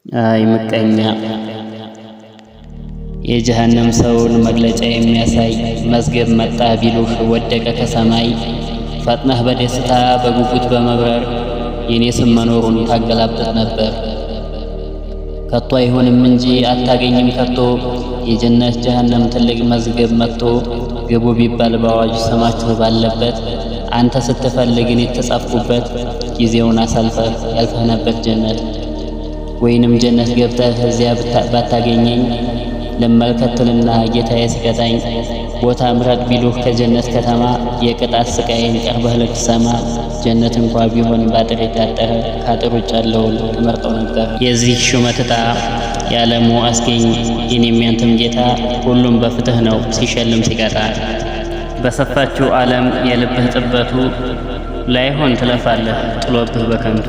አይ ምቀኛ የጀሃነም ሰውን መግለጫ የሚያሳይ መዝገብ መጣ ቢሉህ ወደቀ ከሰማይ። ፈጥነህ በደስታ በጉጉት በመብረር የኔ ስም መኖሩን ታገላብጥ ነበር። ከቶ አይሆንም እንጂ አታገኝም ከቶ የጀነት ጀሃነም ትልቅ መዝገብ መጥቶ። ግቡ ቢባል በአዋጅ ስማችሁ ባለበት አንተ ስትፈልግን የተጻፍኩበት ጊዜውን አሳልፈህ ያልፈህ ነበር ጀነት። ወይንም ጀነት ገብተህ እዚያ ባታገኘኝ ልመልከትልና ጌታዬ ሲቀጣኝ። ቦታ ምረጥ ቢሉህ ከጀነት ከተማ የቅጣት ስቃይን ቀርበህ ልትሰማ። ጀነት እንኳ ቢሆን ባጥር የታጠረ ከአጥር ውጭ ያለውን ትመርጠው ነበር። የዚህ ሹመት ዕጣ የዓለሙ አስገኝ የኔም ያንተም ጌታ ሁሉም በፍትህ ነው ሲሸልም ሲቀጣ። በሰፋችው ዓለም የልብህ ጥበቱ ላይሆን ትለፋለህ ጥሎብህ በከንቱ።